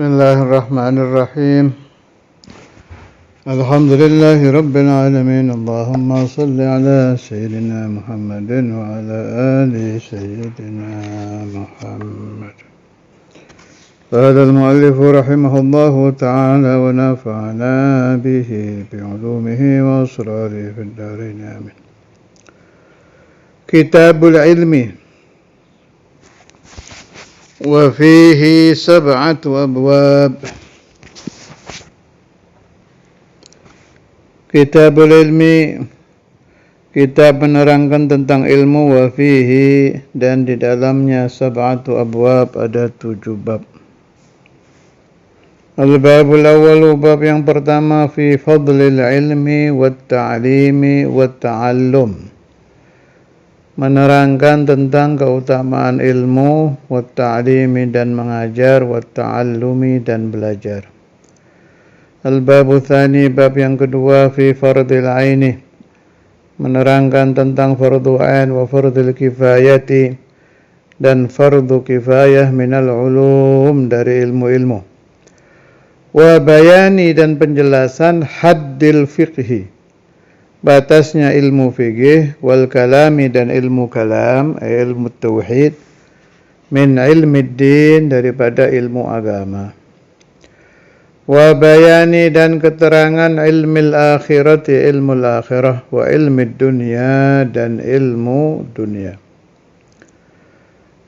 بسم الله الرحمن الرحيم الحمد لله رب العالمين اللهم صل على سيدنا محمد وعلى آل سيدنا محمد. قال المؤلف رحمه الله تعالى ونفعنا به بعلومه وأسراره في الدارين آمين. كتاب العلم وفيه 7 أبواب. Kitabul ilmi, kitab menerangkan tentang ilmu, wa fihi, dan di dalamnya 7 abwab, ada 7 bab. Al-babul awal, bab yang pertama, fi fadlil ilmi wa ta'limi wa ta'allum, menerangkan tentang keutamaan ilmu, wa ta'limi, dan mengajar, wa ta'allumi, dan belajar. Al-babu tsani, bab yang kedua, fi fardil aini, menerangkan tentang fardu ain wa fardil kifayati, dan fardu kifayah minal ulum, dari ilmu-ilmu. Wa bayani, dan penjelasan haddil fiqhi, batasnya ilmu fikih, wal kalami, dan ilmu kalam, ilmu tauhid, min ilmi din, daripada ilmu agama. Wa bayani, dan keterangan ilmil akhirati, ilmu akhirah, wa ilmi dunya, dan ilmu dunia.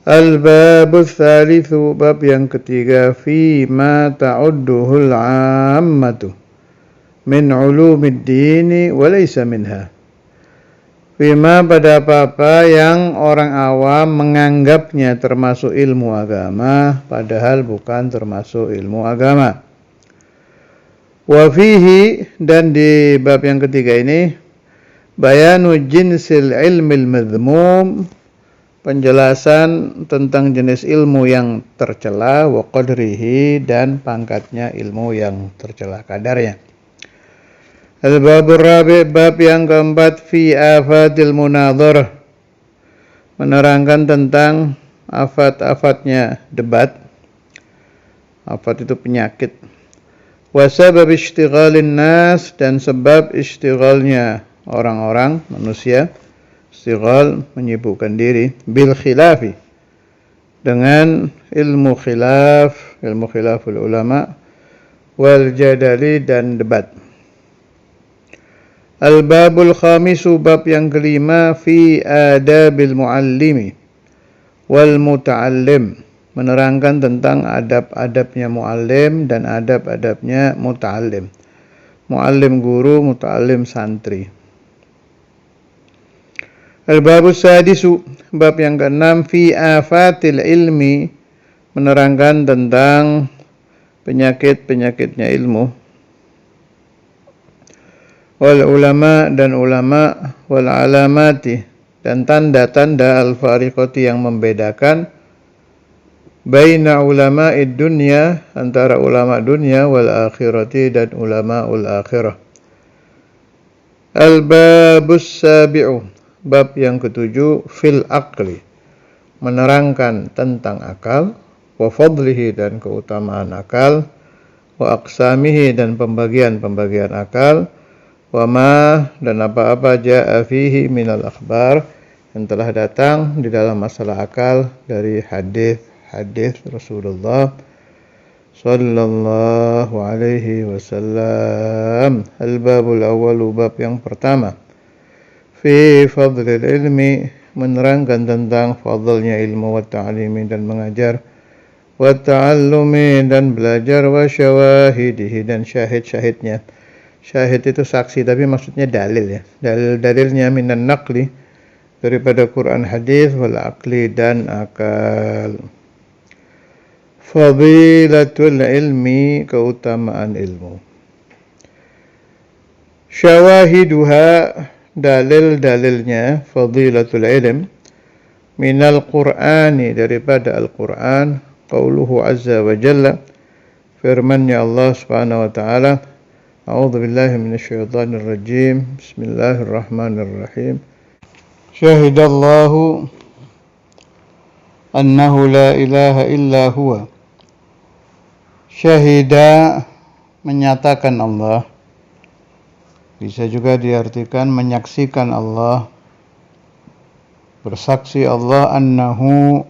Al-babu tsalitsu, bab yang ketiga, fi ma ta'udduhul 'ammatu min ulumid dini wa laysa minha, fima, pada apa-apa yang orang awam menganggapnya termasuk ilmu agama, padahal bukan termasuk ilmu agama. Wa fihi, dan di bab yang ketiga ini, bayanu jinsil ilmil madhmum, penjelasan tentang jenis ilmu yang tercela, wa qadrihi, dan pangkatnya ilmu yang tercela, kadarnya. Al-babur rabi', bab yang keempat, fi afatil munadharah, menerangkan tentang afat-afatnya debat. Afat itu penyakit. Wa sabab ishtighalin nas, dan sebab ishtighalnya orang-orang, manusia. Ishtighal, menyibukkan diri, bil khilafi, dengan ilmu khilaf, ilmu khilaful ulama, wal jadali, dan debat. Al-babul khamisu, bab yang kelima, fi adabil muallimi wal muta'allim, menerangkan tentang adab-adabnya muallim dan adab-adabnya muta'allim. Muallim guru, muta'allim santri. Al-babus sadisu, bab yang keenam, fi afatil ilmi, menerangkan tentang penyakit-penyakitnya ilmu. Wal ulama, dan ulama, wal alamati, dan tanda-tanda al-fariqati, yang membedakan baina ulama'id dunya, antara ulama dunia, wal akhirati, dan ulama'ul akhirah. Al-babus sabi'u, bab yang ketujuh, fil aqli, menerangkan tentang akal, wa fadlihi, dan keutamaan akal, wa aqsamihi, dan pembagian-pembagian akal, wa ma, dan apa-apa ja'a fihi minal akhbar, yang telah datang di dalam masalah akal dari hadis Rasulullah sallallahu alaihi wasallam. Al-babul awwalu, bab yang pertama, fi fadlil ilmi, menerangkan tentang fadlnya ilmu, wa ta'limi, dan mengajar, wa ta'allumi, dan belajar, wa syawahidihi, dan syahid-syahidnya. Syahid itu saksi, tapi maksudnya dalil, ya. Dalil-dalilnya minan naqli, daripada Quran hadis, wal aqli, dan akal. Fadilatul ilmi, keutamaan ilmu. Syawahiduha, dalil-dalilnya, fadilatul ilm, minal qur'ani, daripada Al-Quran, qauluhu azza wa jalla, firmannya Allah subhanahu wa ta'ala, a'udzu billahi minasyaitonir rajim, bismillahirrahmanirrahim, syahidallahu annahu la ilaha illa huwa Syahida menyatakan Allah, bisa juga diartikan menyaksikan Allah, bersaksi Allah annahu,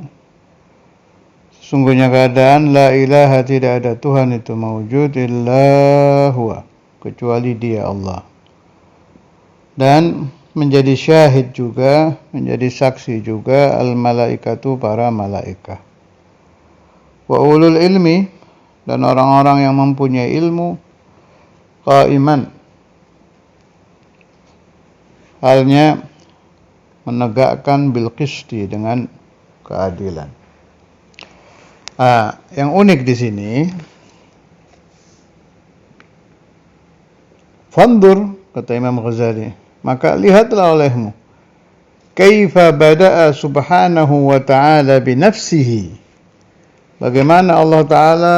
sesungguhnya keadaan la ilaha, tidak ada Tuhan itu mawjud illa huwa, kecuali Dia Allah. Dan menjadi syahid juga, menjadi saksi juga al malaikatu, para malaikat. Wa ulul ilmi, dan orang-orang yang mempunyai ilmu, qaiman, halnya menegakkan bil qisti, dengan keadilan. Yang unik di sini, fandur, kata Imam Ghazali, maka lihatlah olehmu, kaifa bada'a subhanahu wa ta'ala binafsihi, bagaimana Allah Ta'ala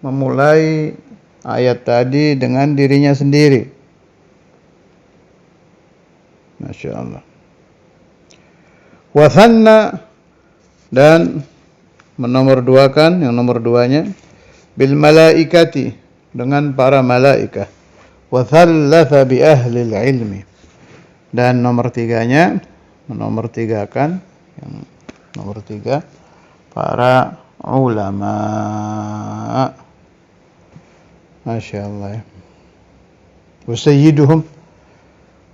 memulai ayat tadi dengan dirinya sendiri. Masya Allah. Wathanna, dan menomorduakan, yang nomor duanya, bil malaikati, dengan para malaikat. Wathallatha bi ahli ilmi, dan nomor tiganya, menomortigakan, yang nomor tiga, para ulama. Masya Allah. Wa sayyiduhum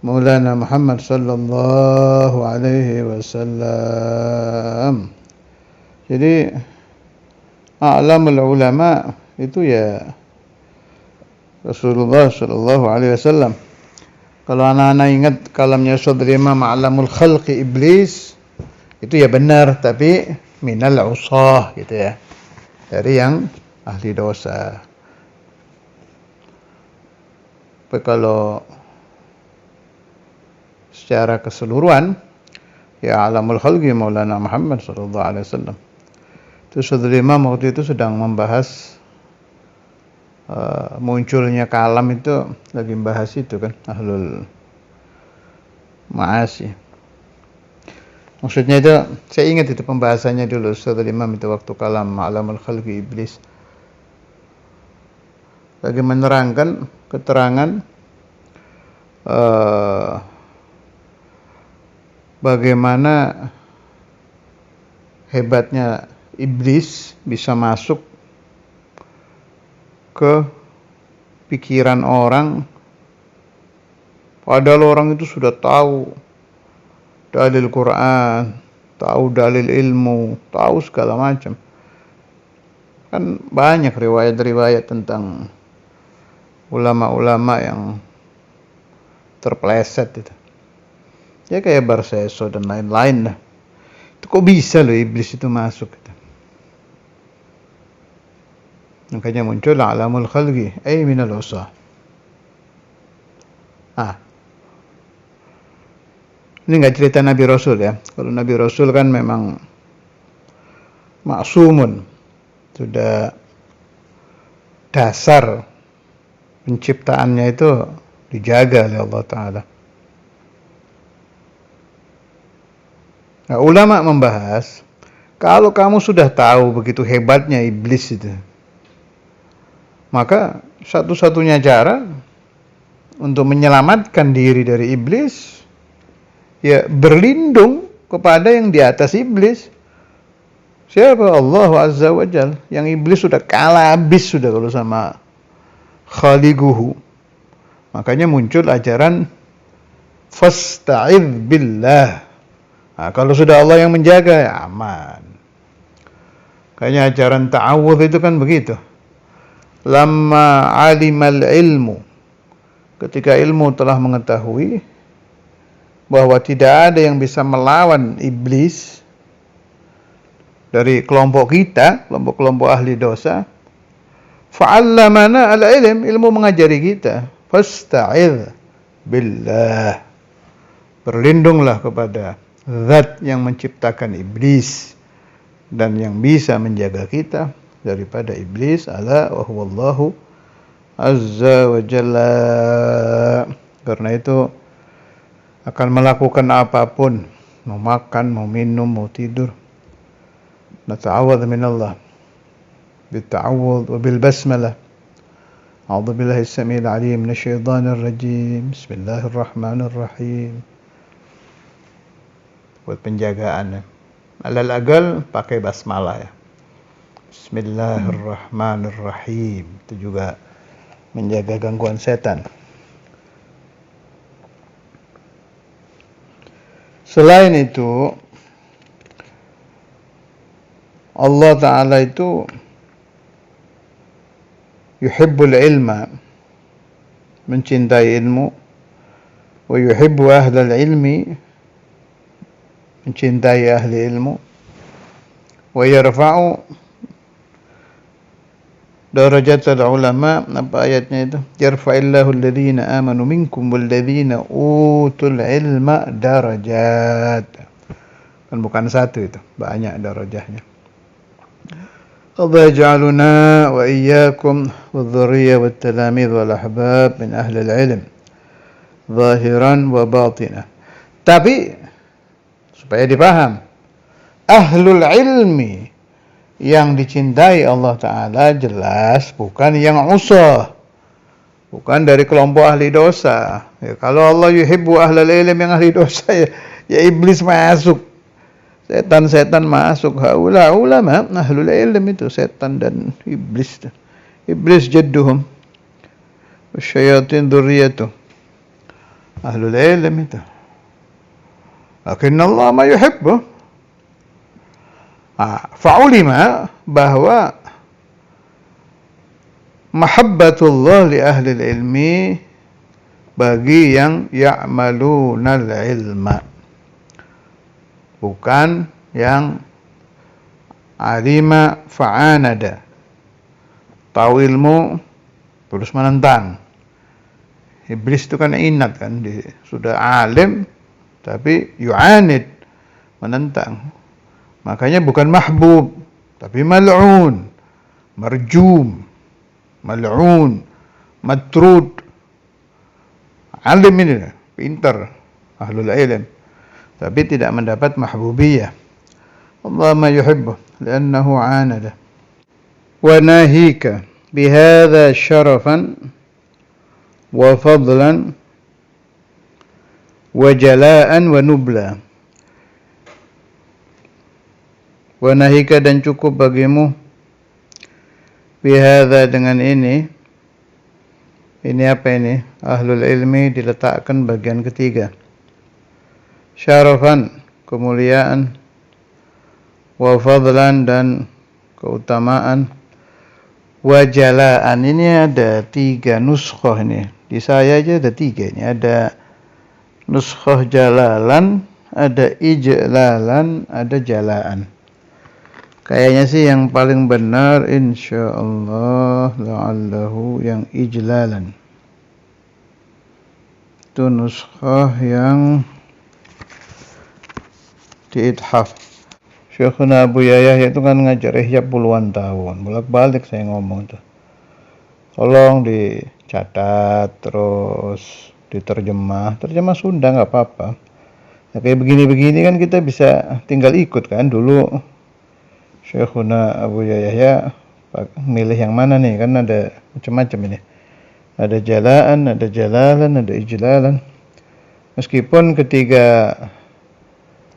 Maulana Muhammad sallallahu alaihi wasallam. Jadi a'lamul ulama itu ya Rasulullah sallallahu alaihi wasallam. Kalau anak-anak ingat kalamnya Saudara Imam A'lamul Khalqi Iblis, itu ya benar, tapi minal usah gitu ya, dari yang ahli dosa. Tapi kalau secara keseluruhan, ya A'lamul Khalqi Maulana Muhammad sallallahu alaihi wasallam. Itu Saudara Imam waktu itu sedang membahas munculnya kalam, itu lagi membahas itu kan, ahlul ma'asi. Maksudnya itu, saya ingat itu pembahasannya dulu Saudara Imam itu waktu kalam A'lamul Khalqi Iblis, lagi menerangkan keterangan bagaimana hebatnya iblis bisa masuk ke pikiran orang, padahal orang itu sudah tahu dalil Quran, tahu dalil ilmu, tahu segala macam. Kan banyak riwayat-riwayat tentang ulama-ulama yang terpeleset itu. Ya kayak Barseso dan lain-lain dah. Itu kok bisa loh iblis itu masuk gitu. Makanya muncul A'lamul Khalqi ay minal usah. Ini enggak cerita Nabi Rasul ya. Kalau Nabi Rasul kan memang maksumun. Sudah dasar penciptaannya itu dijaga oleh Allah Ta'ala. Nah, ulama membahas, kalau kamu sudah tahu begitu hebatnya iblis itu, maka satu-satunya cara untuk menyelamatkan diri dari iblis, ya berlindung kepada yang di atas iblis. Siapa? Allah Azza wa Jal. Yang iblis sudah kalah habis sudah kalau sama khaliquhu. Makanya muncul ajaran fasta'idz billah. Nah, kalau sudah Allah yang menjaga, ya aman. Kayaknya ajaran ta'awudz itu kan begitu. Lamma alimal ilmu, ketika ilmu telah mengetahui bahwa tidak ada yang bisa melawan iblis dari kelompok kita, kelompok-kelompok ahli dosa, fa'allamana al-ilm, ilmu mengajari kita, fasta'idz billah, berlindunglah kepada Zat yang menciptakan iblis dan yang bisa menjaga kita daripada iblis, ala wa huwallahu azza wa jalla. Karena itu akan melakukan apapun, mau makan, mau minum, mau tidur, nata'awadz minallah, بالتعوذ وبالبسملة. أعوذ بالله السميع العليم من الشيطان الرجيم. بسم الله الرحمن الرحيم. Buat penjagaan ya. Alal agal pakai basmalah ya. Bismillahirrahmanirrahim. Itu juga menjaga gangguan setan. Selain itu, Allah Ta'ala itu yuhibbul ilma, mencintai ilmu, wa yuhibbu ahlal ilmi, mencintai ahli ilmu, wa yarfa'u darajatul ulama. Apa ayatnya itu? Yarfa'illahu alladhina amanu minkum walladhina utul ilma darajat. Kan bukan satu itu, banyak darajahnya. Allah yaj'aluna wa iyyakum wadh-dhurriyyah wat-talamidh wal ahbab min ahli al-ilm zahiran wa batinah. Tapi supaya dipaham, ahlul ilmi yang dicintai Allah Ta'ala jelas bukan yang usah, bukan dari kelompok ahli dosa ya. Kalau Allah yuhibbu ahlal ilm, yang ahli dosa ya iblis masuk, setan-setan masuk. Haula ulama ahlul ilm itu setan dan iblis. Iblis jadduhum, wasyayatin dzurriyyatuh. Ahlul ilm itu. Lakin Allah ma yuhibbu. Fa'ulima bahwa mahabbatullah li ahli ilmi bagi yang ya'malunal ilma, bukan yang alima fa'anada, tahu ilmu terus menentang. Iblis itu kan inat kan, sudah alim tapi yu'anid, menentang. Makanya bukan mahbub tapi mal'un, marjum, mal'un, matrud. Alim ini pintar, ahlul ilm, tapi tidak mendapat mahbubiyah. Allah ma yuhibbu li'annahu 'anada. Wa nahika bihadza syarafan wa fadlan wa jala'an wa nubla. Wa nahika, dan cukup bagimu, bihadza, dengan ini apa ini? Ahlul ilmi diletakkan bagian ketiga. Syarafan, kemuliaan, wa fadlan, dan keutamaan, wa jalaan. Ini ada 3 nuskhah ini. Di saya aja ada 3 ini. Ada nuskhah jalalan, ada ijlalan, ada jalaan. Kayaknya sih yang paling benar insyaallah la'allahu yang ijlalan. Itu nuskhah yang di ithaf. Syekhuna Abu Yahya itu kan ngajar ihya puluhan tahun. Bolak-balik saya ngomong tuh. Tolong dicatat, terus diterjemah. Terjemah Sunda enggak apa-apa. Ya, kayak begini-begini kan kita bisa tinggal ikut kan. Dulu Syekhuna Abu Yahya milih yang mana nih, kan ada macam-macam ini. Ada jalaan, ada jalalan, ada ijlalan. Meskipun ketiga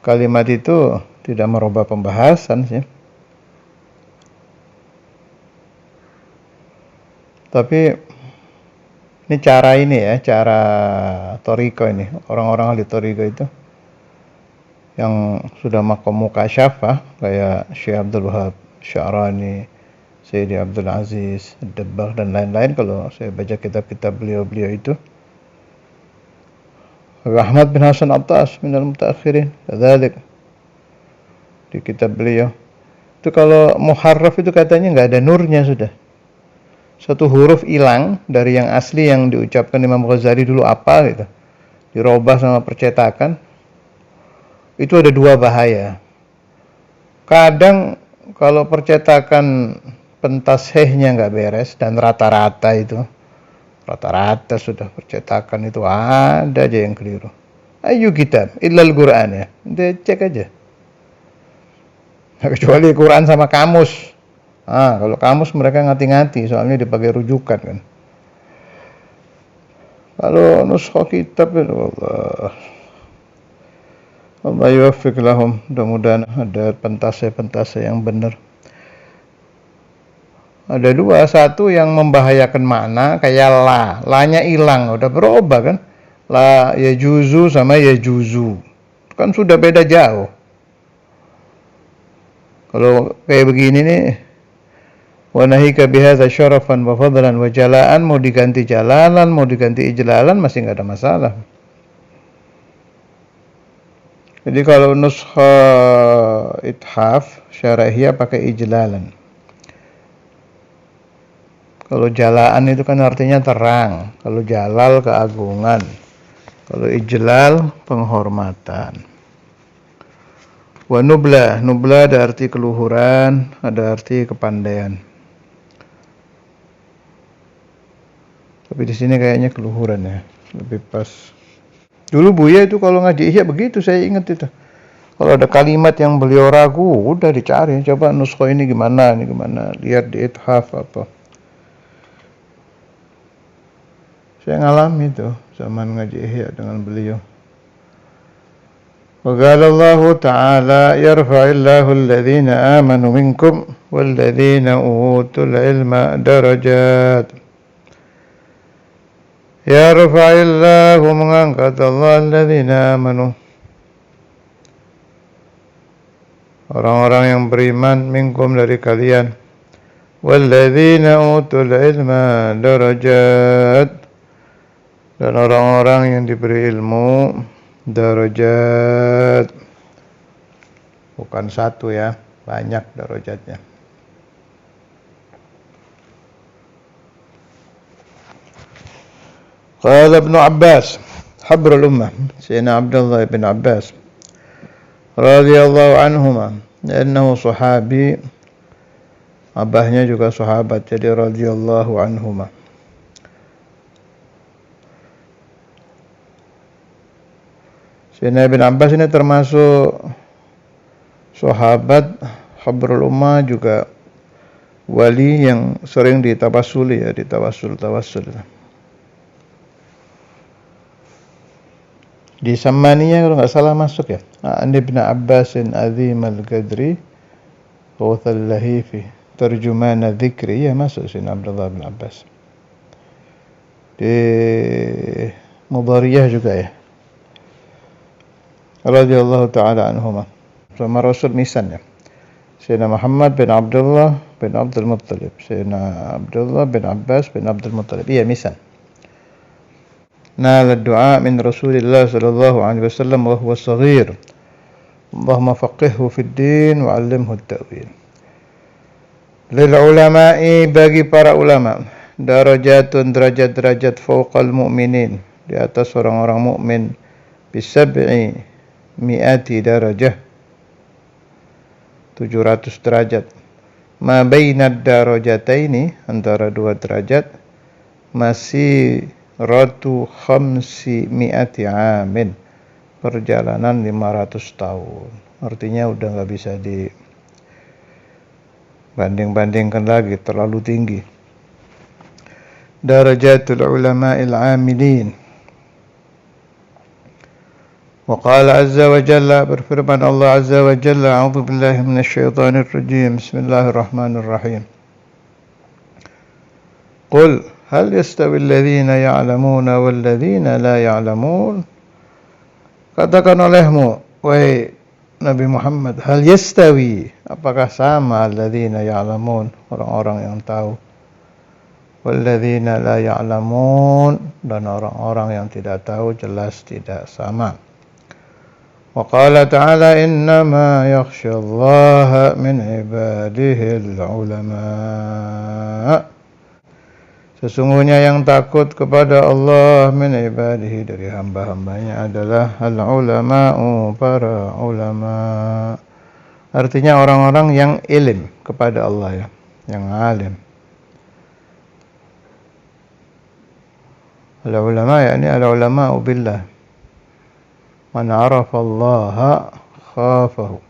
kalimat itu tidak merubah pembahasan sih. Tapi ini cara ini ya, cara Thariqah ini. Orang-orang ahli Thariqah itu yang sudah makom mukasyafah kayak Syekh Abdul Wahab Sya'rani, Sayyidi Abdul Aziz Ad-Dabbagh dan lain-lain. Kalau saya baca kitab-kitab beliau itu, Ahmad bin Hasan Attas minal mutaakhirin, kadzalik di kitab beliau itu, kalau muharraf itu katanya nggak ada nurnya, sudah satu huruf hilang dari yang asli yang diucapkan Imam Ghazali dulu apa gitu, dirubah sama percetakan. Itu ada 2 bahaya. Kadang kalau percetakan pentas hehnya nggak beres, dan rata-rata sudah percetakan itu ada aja yang keliru. Ayu kitab illal Quran ya, dia cek aja. Nah, kecuali Quran sama kamus, Kalau kamus mereka ngati-ngati, soalnya dipakai rujukan kan. Kalau nuskha kitab itu Allah yuwaffiq lahum, mudah-mudahan ada pentase-pentase yang benar. Ada dua, satu yang membahayakan makna kayak la-nya hilang, udah berubah kan. La ya juzu sama ya juzu. Kan sudah beda jauh. Kalau kayak begini nih, wa nahika bihadza syarafan wa fadlan wa jalaan, mau diganti jalalan, mau diganti ijlalan masih enggak ada masalah. Jadi kalau nuskha ithaf syarahiyah pakai ijlalan. Kalau jalaan itu kan artinya terang, kalau jalal keagungan, kalau ijlal penghormatan. Wa nubla ada arti keluhuran, ada arti kepandaian. Tapi di sini kayaknya keluhuran ya, lebih pas. Dulu Buya itu kalau ngaji ihya begitu, saya ingat itu. Kalau ada kalimat yang beliau ragu, udah dicari, coba nuskha ini gimana, lihat di ithaf apa. Saya ngalami itu zaman ngaji ihya dengan beliau. Wa qala Allah Ta'ala yarfa'illahu alladhina amanu minkum walladhina utul ilma darajat. Yarfa'illahu, mengangkat Allah alladhina amanu, orang-orang yang beriman, minkum dari kalian, walladhina utul ilma darajat, dan orang-orang yang diberi ilmu darajat. Bukan satu ya, banyak darajatnya. Qala Ibnu Abbas, habrul ummah, Sayyidina Abdullah bin Abbas radhiyallahu anhuma, annahu sahabi, abahnya juga sahabat, jadi radhiyallahu anhuma. Sayyidina Ibn Abbas ini termasuk sahabat habrul ummah, juga wali yang sering ditawasuli ya, ditawassul. Di Samaniyah kalau nggak salah masuk ya. Ibn Abbasin azim al-qadri Ghawthal lahifi Tarjuman dzikri, ya masuk Sayyidina Abdullah bin Abbas. Di Mudhariyah juga ya, radhiyallahu ta'ala anhuma. Sama Rasul misan ya, Sayyidina Muhammad bin Abdullah bin Abdul Muttalib, Sayyidina Abdullah bin Abbas bin Abdul Muttalib, iya misan. Nala du'a min Rasulillah sallallahu alaihi wasallam wa huwa saghir. Allahumma faqihhu fid din wa 'allimhu at-ta'wil. Lil ulama'i, bagi para ulama, darajatun, derajat-derajat, fawqal mu'minin, di atas orang-orang mukmin, bisab'i mi'ati darajah, 700 derajat. Ma bainad darajataini, antara dua derajat, masih ratu khamsi mi'ati amin, perjalanan 500 tahun. Artinya udah nggak bisa dibanding-bandingkan lagi, terlalu tinggi. Darajatul ulama'il amilin. Wa qala azza wa jalla, berfirman Allah azza wa jalla, a'udzu billahi minasyaitonir rajim, bismillahirrahmanirrahim. Qul hal yastawi alladhina ya'lamuna walladhina la ya'lamun. Katakan olehmu, wahai Nabi Muhammad, hal yastawi, apakah sama alladhina ya'lamun, orang-orang yang tahu, walladhina la ya'lamun, dan orang-orang yang tidak tahu, jelas tidak sama. Wa qala ta'ala innama yakhshallaha min ibadihil ulama. Sesungguhnya yang takut kepada Allah min ibadihi, dari hamba-hambanya, adalah al-ulama'u, para ulama. Artinya orang-orang yang ilim kepada Allah ya, yang alim. Al-ulama yakni al-ulama'u billah. Man arafa Allah khafahu.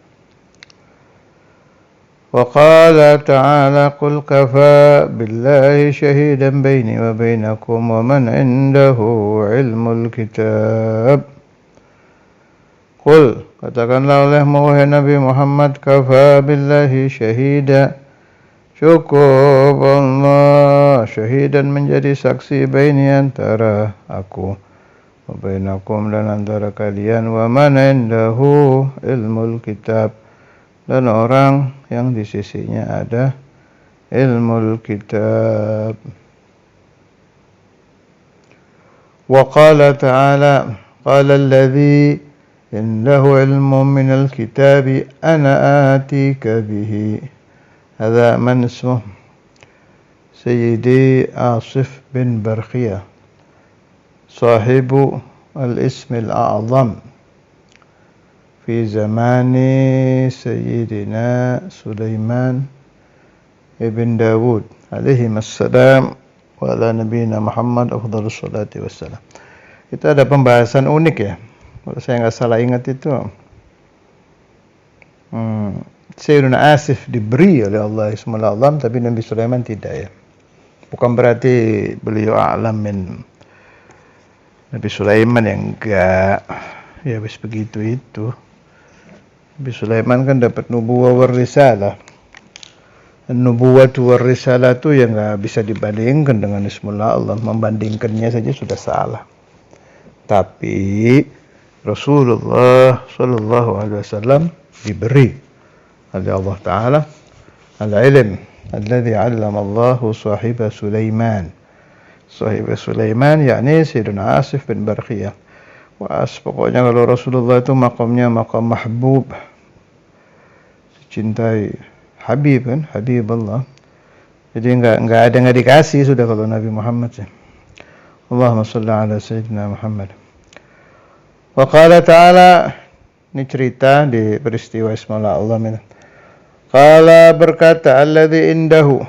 وقال تعالى قل كفى بالله شهيدا بيني وبينكم ومن عنده علم الكتاب. Qul, katakanlah olehmu wahai Nabi Muhammad, kafa billahi syahida, cukup Allah syahidan menjadi saksi baini antara aku wa bainakum dan antara kalian, wa man indahu ilmul kitab dan orang yang di sisinya ada ilmul kitab. Wa qala ta'ala qala alladhi indahu ilmun minal kitabi ana atika bihi. Hadha man ismuh Sayyidi Asif bin Barkhiyah sahibu al-ism al-a'zam fi zamani Sayyidina Sulaiman ibn Dawud alaihi assalam wa ala nabiyina Muhammad afdhalus salati wassalam. Kita ada pembahasan unik ya. Kalau saya nggak salah ingat itu, Sayyidina Asif diberi oleh Allah Ismul A'zam, tapi Nabi Sulaiman tidak ya. Bukan berarti beliau a'lam min Nabi Sulaiman yang enggak. Ya wis begitu itu. Nabi Sulaiman kan dapat nubuwah war risalah. Nubuwah war risalah itu yang nggak bisa dibandingkan dengan Ismul A'zam. Membandingkannya saja sudah salah. Tapi Rasulullah sallallahu alaihi wasallam diberi oleh Allah Ta'ala al-ilm alladhi 'allama Allahu sahiba Sulaiman. Sahiba Sulaiman yakni Sayyidina Asif bin Barkhiyah. Pokoknya kalau Rasulullah itu makamnya makam mahbub, dicintai, habib kan, habib Allah. Jadi enggak ada yang dikasih sudah kalau Nabi Muhammad sih. Allahumma shalli ala sayyidina Muhammad. Wa qala ta'ala, ini cerita di peristiwa Ismul A'zam ini. Qala berkata alladzi indahu,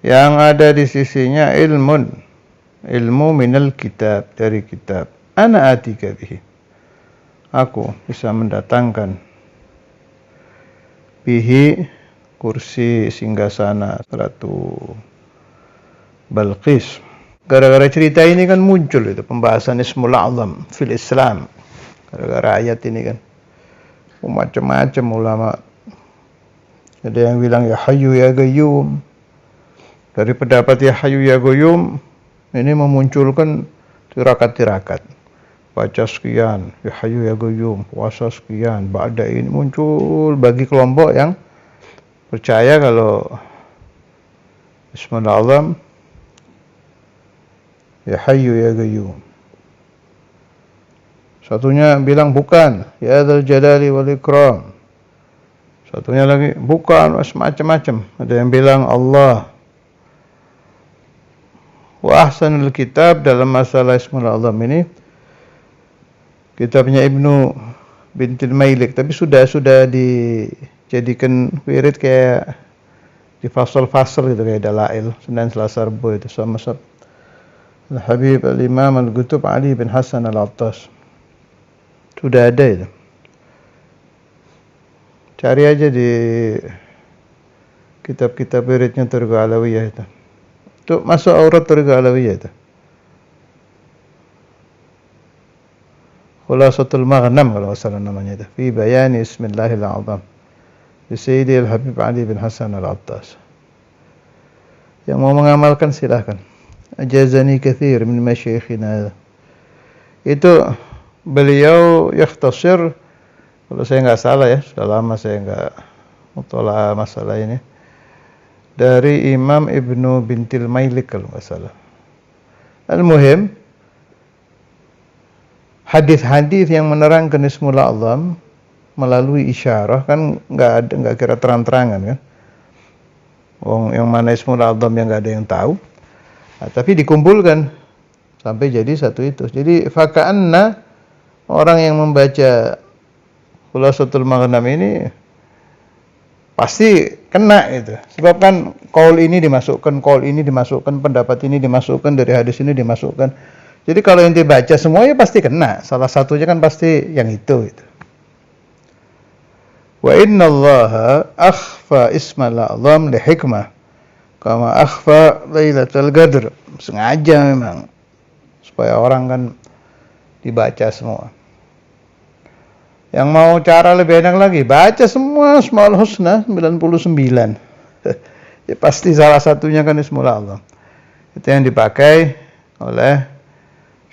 yang ada di sisinya ilmu minal kitab, dari kitab. Ana atika bihi, aku bisa mendatangkan bihi, kursi singgasana Ratu Balqis. Gara-gara cerita ini kan muncul itu pembahasan Ismul A'zam fil Islam. Gara-gara ayat ini kan macam-macam ulama. Ada yang bilang ya Hayyu ya Qayyum. Dari pendapat ya Hayyu ya Qayyum ini memunculkan tirakat-tirakat. Baca sekian ya Hayyu ya Qayyum, puasa sekian, ba'da ini muncul bagi kelompok yang percaya kalau Ismul A'zam ya Hayyu ya Qayyum. Satunya bilang bukan, ya Dzal Jalali wal Ikram. Satunya lagi bukan, macam-macam. Ada yang bilang Allah. Wa ahsanul kitab dalam masalah Ismul A'zam ini kitabnya Ibnu Bintil Mailik, tapi sudah dijadikan wirid kayak di fasal-fasal gitu kayak dalail Senin Selasa Rabu itu sama Al-Habib Al-Imam Al-Qutub Ali bin Hasan Al-Attas. Sudah ada itu. Cari aja di kitab-kitab wiridnya Thariqah Alawiyah itu. Itu masuk aurat Thariqah Alawiyah itu. Khulasatul Maghnam kalau salah namanya itu. Fi bayani Ismillahil A'zam. Di Sayyidi Al-Habib Ali bin Hasan Al-Attas. Yang mau mengamalkan silahkan. Ajazani kathir min masyayikhina. Itu beliau yakhtasir, kalau saya nggak salah ya, sudah lama saya nggak mutola'ah masalah ini, dari Imam Ibnu Bintil Mailik kalau nggak salah. Al-Muhim, hadis-hadis yang menerangkan Ismul A'zam melalui isyarah kan nggak kira terang-terangan kan. Yang mana Ismul A'zam yang nggak ada yang tahu. Nah, tapi dikumpulkan sampai jadi satu itu. Jadi faka'anna orang yang membaca Khulasatul Maghnam ini pasti kena itu. Sebab kan qaul ini dimasukkan, pendapat ini dimasukkan, dari hadis ini dimasukkan. Jadi kalau yang dibaca semuanya pasti kena. Salah satunya kan pasti yang itu. Wa inna allaha akhfa ismal a'zam li hikmah kama akhfa Lailatul Qadr. Sengaja memang supaya orang kan dibaca semua. Yang mau cara lebih enak lagi, baca semua Asmaul Husna 99. Ya pasti salah satunya kan Ismul A'zam. Itu yang dipakai oleh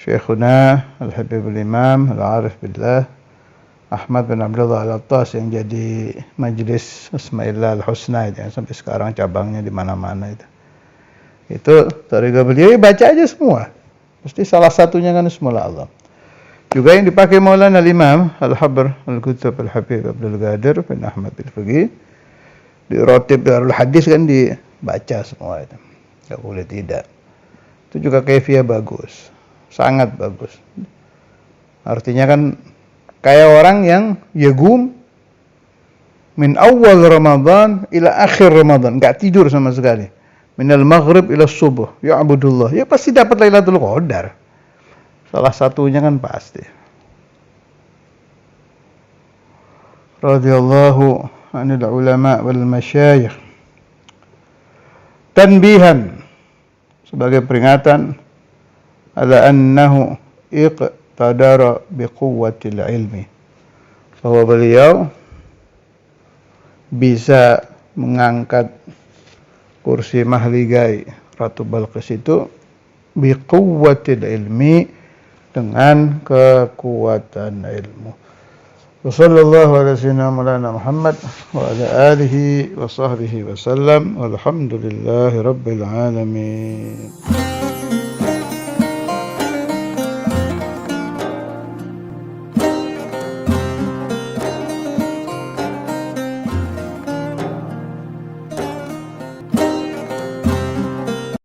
Syekhuna Al-Habibul Imam Al-Arif Billah Ahmad bin Abdullah Al-Attas yang jadi majelis Asma'illah Al-Husna itu yang sampai sekarang cabangnya di mana-mana itu. Itu tariqah beliau, baca aja semua. Pasti salah satunya kan Ismul A'zam. Juga yang dipakai Maulana Al-Imam Al-Habr Al-Kutub Al-Habib Abdul Qadir bin Ahmad Al-Faqih. Di Rotib Darul Hadis kan dibaca semua itu. Enggak boleh tidak. Itu juga kaifiah bagus. Sangat bagus. Artinya kan kayak orang yang yagum min awal Ramadan ila akhir Ramadan, enggak tidur sama sekali. Minal maghrib ila subuh, ya'budullah. Ya pasti dapat Lailatul Qadar. Salah satunya kan pasti. Radhiyallahu anil ulama wal masyayikh. Tanbihan, sebagai peringatan, ala annahu iqtadara biquwwatil ilmi, bahwa beliau bisa mengangkat kursi mahligai Ratu Balqis itu biquwwatil ilmi, dengan kekuatan ilmu. Wassallallahu ala sayyidina Maulana Muhammad wa ala alihi wa sahbihi wa sallam, walhamdulillahi rabbil alamin.